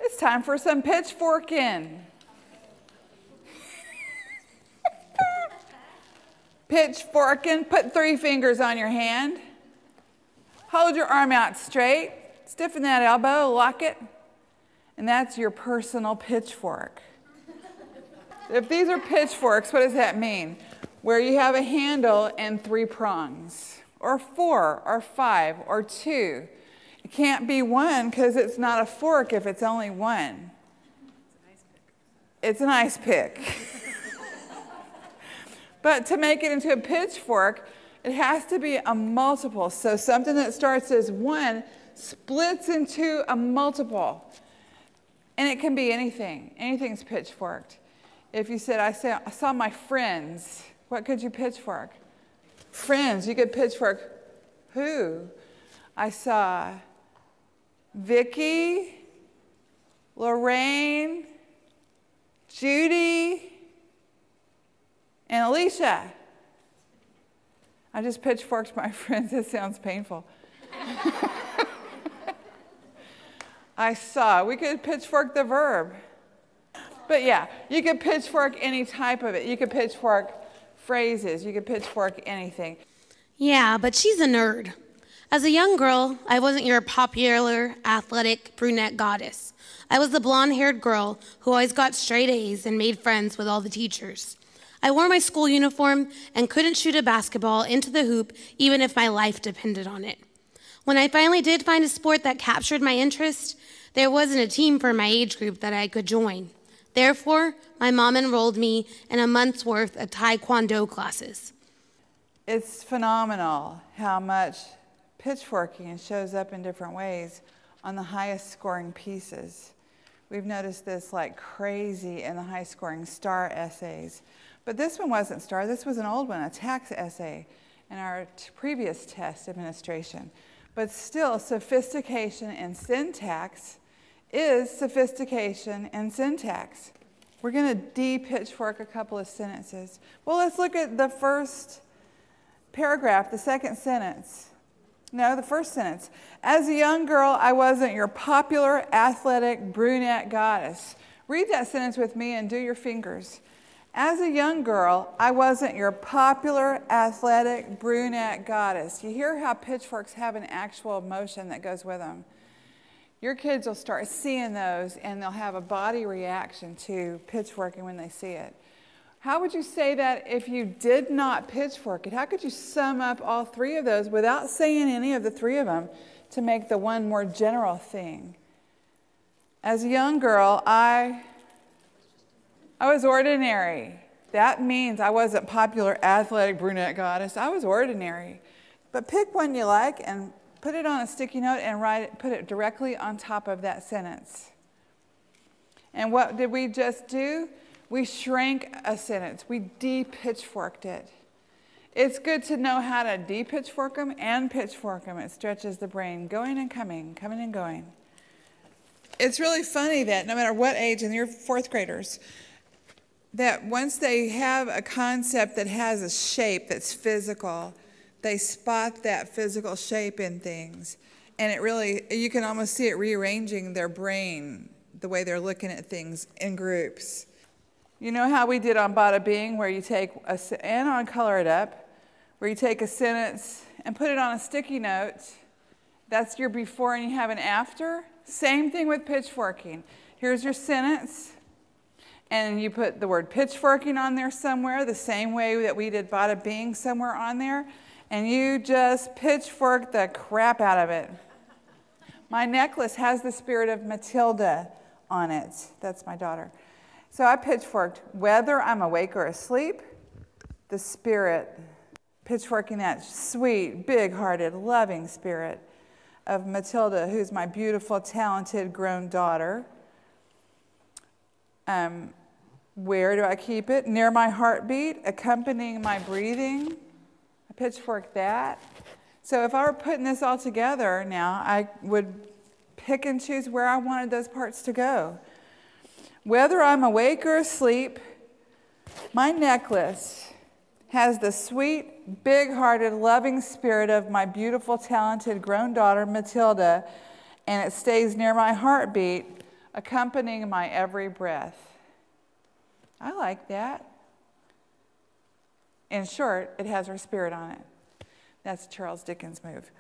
It's time for some pitchforking. Pitchforking, put 3 fingers on your hand. Hold your arm out straight. Stiffen that elbow, lock it. And that's your personal pitchfork. If these are pitchforks, what does that mean? Where you have a handle and 3 prongs, or 4, or 5, or 2. It can't be 1 because it's not a fork if it's only 1. It's an ice pick. But to make it into a pitchfork, it has to be a multiple. So something that starts as 1 splits into a multiple. And it can be anything. Anything's pitchforked. If you said, I saw my friends, what could you pitchfork? Friends, you could pitchfork who? I saw Vicky, Lorraine, Judy, and Alicia. I just pitchforked my friends. This sounds painful. We could pitchfork the verb. But yeah, you could pitchfork any type of it. You could pitchfork phrases. You could pitchfork anything. Yeah, but she's a nerd. As a young girl, I wasn't your popular, athletic, brunette goddess. I was the blonde-haired girl who always got straight A's and made friends with all the teachers. I wore my school uniform and couldn't shoot a basketball into the hoop even if my life depended on it. When I finally did find a sport that captured my interest, there wasn't a team for my age group that I could join. Therefore, my mom enrolled me in a month's worth of Taekwondo classes. It's phenomenal how much pitchforking shows up in different ways on the highest scoring pieces. We've noticed this like crazy in the high scoring STAR essays. But this one wasn't STAR, this was an old one, a tax essay in our previous test administration. But still, sophistication in syntax is sophistication in syntax. We're going to de-pitchfork a couple of sentences. Well, let's look at the first paragraph, the second sentence. No, the first sentence. As a young girl, I wasn't your popular, athletic, brunette goddess. Read that sentence with me and do your fingers. As a young girl, I wasn't your popular, athletic, brunette goddess. You hear how pitchforks have an actual motion that goes with them. Your kids will start seeing those and they'll have a body reaction to pitchforking when they see it. How would you say that if you did not pitchfork it? How could you sum up all 3 of those without saying any of the 3 of them to make the one more general thing? As a young girl, I was ordinary. That means I wasn't popular, athletic, brunette goddess. I was ordinary. But pick one you like and put it on a sticky note and put it directly on top of that sentence. And what did we just do? We shrank a sentence. We de-pitchforked it. It's good to know how to de-pitchfork them and pitchfork them. It stretches the brain, going and coming and going. It's really funny that no matter what age, and you're 4th graders, that once they have a concept that has a shape that's physical, they spot that physical shape in things. And it really, you can almost see it rearranging their brain, the way they're looking at things in groups. You know how we did on Bada Bing, where you take, and on Color It Up, where you take a sentence and put it on a sticky note. That's your before and you have an after. Same thing with pitchforking. Here's your sentence. And you put the word pitchforking on there somewhere, the same way that we did Bada Bing somewhere on there. And you just pitchfork the crap out of it. My necklace has the spirit of Matilda on it. That's my daughter. So I pitchforked whether I'm awake or asleep, the spirit, pitchforking that sweet, big-hearted, loving spirit of Matilda, who's my beautiful, talented, grown daughter. Where do I keep it? Near my heartbeat, accompanying my breathing. I pitchforked that. So if I were putting this all together now, I would pick and choose where I wanted those parts to go. Whether I'm awake or asleep, my necklace has the sweet, big-hearted, loving spirit of my beautiful, talented, grown daughter, Matilda, and it stays near my heartbeat, accompanying my every breath. I like that. In short, it has her spirit on it. That's Charles Dickens' move.